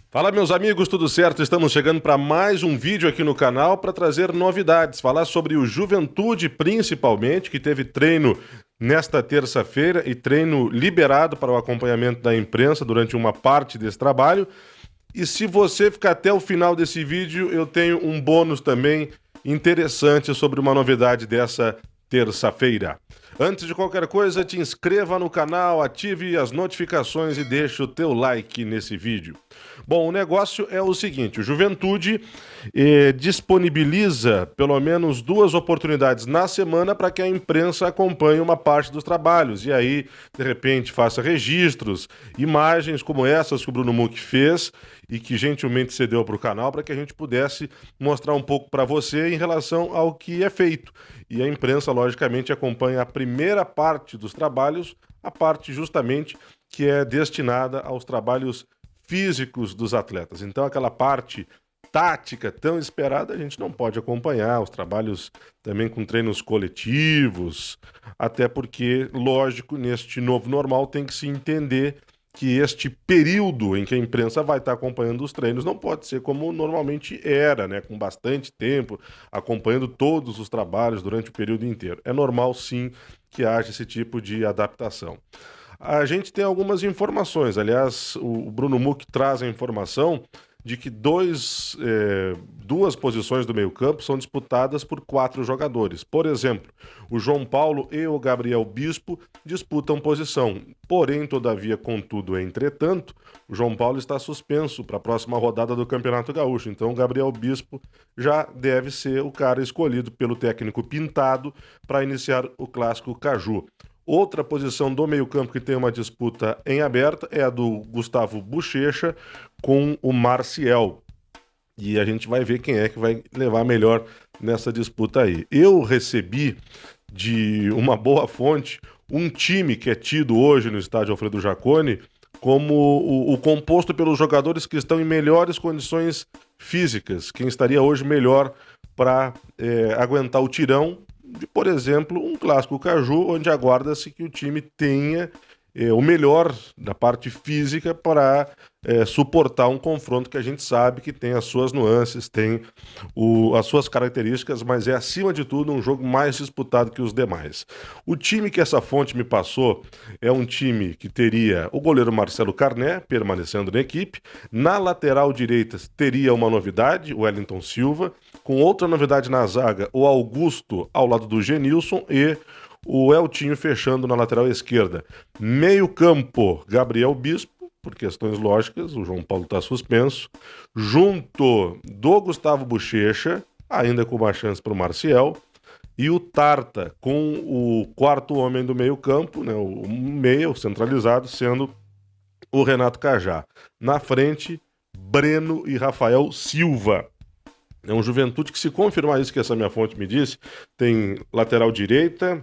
Fala, meus amigos, tudo certo? Estamos chegando para mais um vídeo aqui no canal para trazer novidades, falar sobre o Juventude principalmente, que teve treino nesta terça-feira e treino liberado para o acompanhamento da imprensa durante uma parte desse trabalho. E se você ficar até o final desse vídeo, eu tenho um bônus também interessante sobre uma novidade dessa terça-feira. Antes de qualquer coisa, te inscreva no canal, ative as notificações e deixe o teu like nesse vídeo. Bom, o negócio é o seguinte, o Juventude disponibiliza pelo menos 2 oportunidades na semana para que a imprensa acompanhe uma parte dos trabalhos e aí, de repente, faça registros, imagens como essas que o Bruno Muck fez e que gentilmente cedeu para o canal para que a gente pudesse mostrar um pouco para você em relação ao que é feito. E a imprensa, logicamente, acompanha a primeira parte dos trabalhos, a parte justamente que é destinada aos trabalhos físicos dos atletas. Então, aquela parte tática tão esperada, a gente não pode acompanhar, os trabalhos também com treinos coletivos, até porque, lógico, neste novo normal tem que se entender que este período em que a imprensa vai estar acompanhando os treinos não pode ser como normalmente era, né? Com bastante tempo, acompanhando todos os trabalhos durante o período inteiro. É normal, sim, que haja esse tipo de adaptação. A gente tem algumas informações, aliás, o Bruno Muck traz a informação de que duas posições do meio-campo são disputadas por 4 jogadores. Por exemplo, o João Paulo e o Gabriel Bispo disputam posição. Porém, todavia, contudo, entretanto, o João Paulo está suspenso para a próxima rodada do Campeonato Gaúcho. Então, o Gabriel Bispo já deve ser o cara escolhido pelo técnico Pintado para iniciar o clássico Caju. Outra posição do meio-campo que tem uma disputa em aberta é a do Gustavo Bochecha com o Marcial. E a gente vai ver quem é que vai levar melhor nessa disputa aí. Eu recebi de uma boa fonte um time que é tido hoje no estádio Alfredo Jaconi como o composto pelos jogadores que estão em melhores condições físicas. Quem estaria hoje melhor para aguentar o tirão de, por exemplo, um clássico Caju, onde aguarda-se que o time tenha o melhor da parte física para suportar um confronto que a gente sabe que tem as suas nuances, tem as suas características, mas é, acima de tudo, um jogo mais disputado que os demais. O time que essa fonte me passou é um time que teria o goleiro Marcelo Carné, permanecendo na equipe. Na lateral direita teria uma novidade, o Wellington Silva, com outra novidade na zaga, o Augusto ao lado do Genilson e o Eltinho fechando na lateral esquerda. Meio campo, Gabriel Bispo, por questões lógicas, o João Paulo está suspenso, junto do Gustavo Bochecha, ainda com uma chance para o Marcial, e o Tarta com o quarto homem do meio campo, né, o meio centralizado, sendo o Renato Cajá. Na frente, Breno e Rafael Silva. É um Juventude que, se confirmar isso que essa minha fonte me disse, tem lateral direita,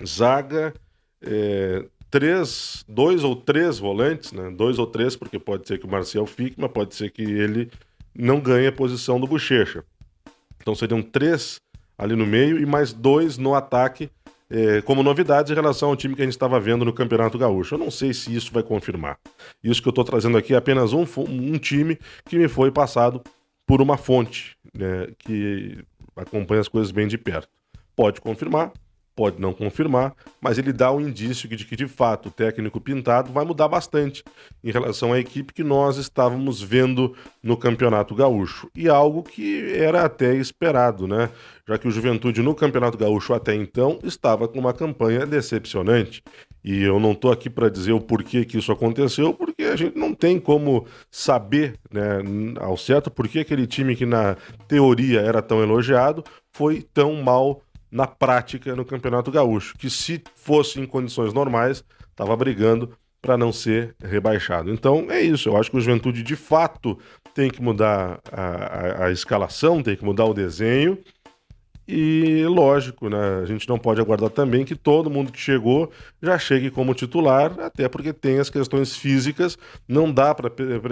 zaga, 2 ou 3 volantes, né? 2 ou 3, porque pode ser que o Marcial fique, mas pode ser que ele não ganhe a posição do Bochecha. Então seriam 3 ali no meio e mais 2 no ataque, como novidades em relação ao time que a gente estava vendo no Campeonato Gaúcho. Eu não sei se isso vai confirmar. Isso que eu estou trazendo aqui é apenas um time que me foi passado por uma fonte, né, que acompanha as coisas bem de perto. Pode confirmar, pode não confirmar, mas ele dá um indício de que, de fato, o técnico Pintado vai mudar bastante em relação à equipe que nós estávamos vendo no Campeonato Gaúcho. E algo que era até esperado, né? Já que o Juventude no Campeonato Gaúcho até então estava com uma campanha decepcionante. E eu não estou aqui para dizer o porquê que isso aconteceu, porque a gente não tem como saber, né, ao certo por que aquele time que na teoria era tão elogiado foi tão mal na prática no Campeonato Gaúcho, que se fosse em condições normais, estava brigando para não ser rebaixado. Então é isso, eu acho que o Juventude de fato tem que mudar a escalação, tem que mudar o desenho. E lógico, né? A gente não pode aguardar também que todo mundo que chegou já chegue como titular, até porque tem as questões físicas, não dá para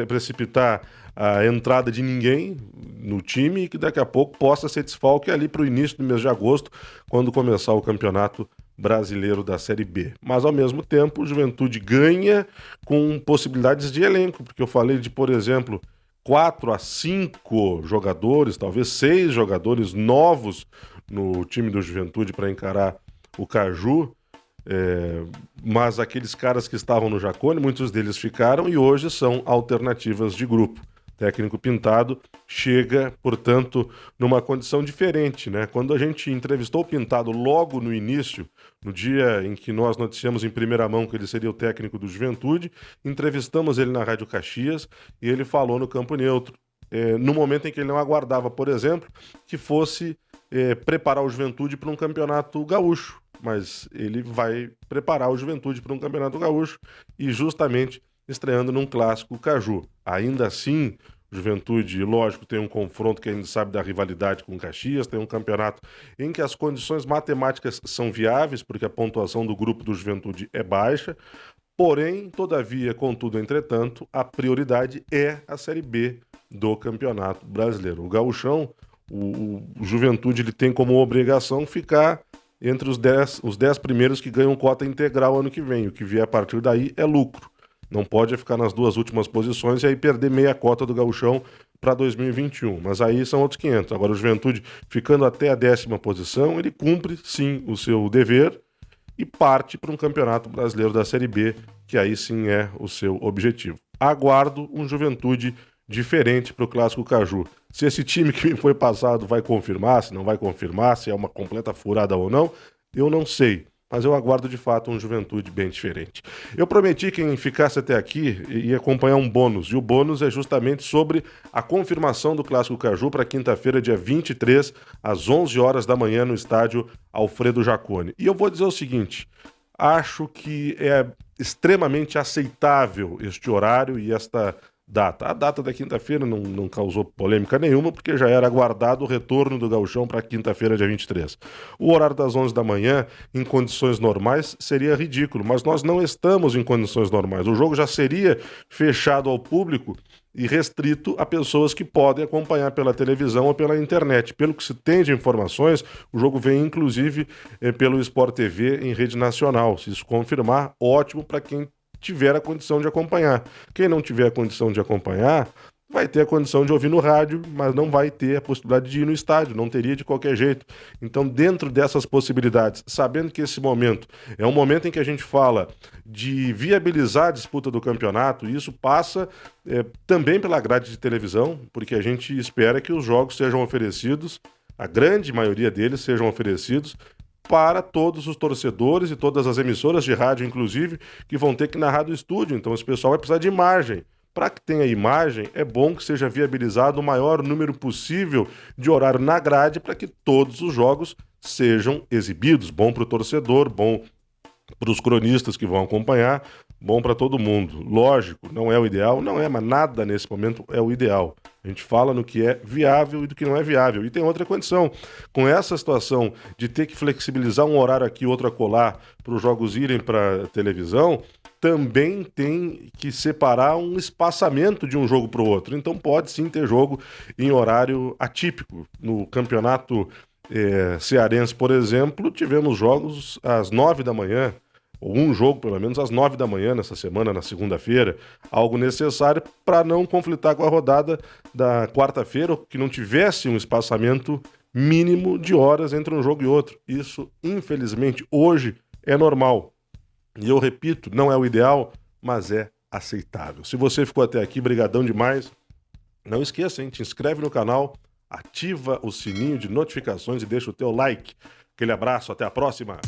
precipitar a entrada de ninguém no time e que daqui a pouco possa ser desfalque ali para o início do mês de agosto, quando começar o campeonato brasileiro da Série B. Mas, ao mesmo tempo, o Juventude ganha com possibilidades de elenco, porque eu falei de, por exemplo, 4 a 5 jogadores, talvez 6 jogadores novos no time do Juventude para encarar o Caju. Mas aqueles caras que estavam no Jacone, muitos deles ficaram e hoje são alternativas de grupo. O técnico Pintado chega, portanto, numa condição diferente, né? Quando a gente entrevistou o Pintado logo no início, no dia em que nós noticiamos em primeira mão que ele seria o técnico do Juventude, entrevistamos ele na Rádio Caxias e ele falou no Campo Neutro, no momento em que ele não aguardava, por exemplo, que fosse preparar o Juventude para um campeonato gaúcho, mas ele vai preparar o Juventude para um campeonato gaúcho e justamente estreando num clássico Caju. Ainda assim, o Juventude, lógico, tem um confronto que a gente sabe da rivalidade com o Caxias, tem um campeonato em que as condições matemáticas são viáveis, porque a pontuação do grupo do Juventude é baixa, porém, todavia, contudo, entretanto, a prioridade é a Série B do Campeonato Brasileiro. O gauchão, o Juventude, ele tem como obrigação ficar entre os 10 primeiros que ganham cota integral ano que vem. O que vier a partir daí é lucro. Não pode ficar nas 2 últimas posições e aí perder meia cota do gauchão para 2021. Mas aí são outros 500. Agora o Juventude, ficando até a 10ª posição, ele cumpre, sim, o seu dever e parte para um Campeonato Brasileiro da Série B, que aí sim é o seu objetivo. Aguardo um Juventude diferente para o Clássico Caju. Se esse time que me foi passado vai confirmar, se não vai confirmar, se é uma completa furada ou não, eu não sei. Mas eu aguardo de fato um Juventude bem diferente. Eu prometi que quem ficasse até aqui ia acompanhar um bônus, e o bônus é justamente sobre a confirmação do Clássico Caju para quinta-feira, dia 23, às 11 horas da manhã, no estádio Alfredo Jacone. E eu vou dizer o seguinte, acho que é extremamente aceitável este horário e esta data. A data da quinta-feira não causou polêmica nenhuma, porque já era aguardado o retorno do gauchão para quinta-feira, dia 23. O horário das 11 da manhã, em condições normais, seria ridículo, mas nós não estamos em condições normais. O jogo já seria fechado ao público e restrito a pessoas que podem acompanhar pela televisão ou pela internet. Pelo que se tem de informações, o jogo vem inclusive pelo Sport TV em rede nacional. Se isso confirmar, ótimo para quem tiver a condição de acompanhar. Quem não tiver a condição de acompanhar, vai ter a condição de ouvir no rádio, mas não vai ter a possibilidade de ir no estádio, não teria de qualquer jeito. Então, dentro dessas possibilidades, sabendo que esse momento é um momento em que a gente fala de viabilizar a disputa do campeonato, e isso passa também pela grade de televisão, porque a gente espera que os jogos sejam oferecidos, a grande maioria deles sejam oferecidos, para todos os torcedores e todas as emissoras de rádio, inclusive, que vão ter que narrar do estúdio. Então, esse pessoal vai precisar de imagem. Para que tenha imagem, é bom que seja viabilizado o maior número possível de horário na grade para que todos os jogos sejam exibidos. Bom para o torcedor, bom para os cronistas que vão acompanhar, bom para todo mundo. Lógico, não é o ideal, não é, mas nada nesse momento é o ideal. A gente fala no que é viável e do que não é viável. E tem outra condição. Com essa situação de ter que flexibilizar um horário aqui, outro acolá, para os jogos irem para a televisão, também tem que separar um espaçamento de um jogo para o outro. Então pode sim ter jogo em horário atípico. No campeonato cearense, por exemplo, tivemos jogos às 9 da manhã, ou um jogo pelo menos às 9 da manhã nessa semana, na segunda-feira, algo necessário para não conflitar com a rodada da quarta-feira, que não tivesse um espaçamento mínimo de horas entre um jogo e outro. Isso, infelizmente, hoje é normal. E eu repito, não é o ideal, mas é aceitável. Se você ficou até aqui, brigadão demais. Não esqueça, hein? Te inscreve no canal, ativa o sininho de notificações e deixa o teu like. Aquele abraço, até a próxima!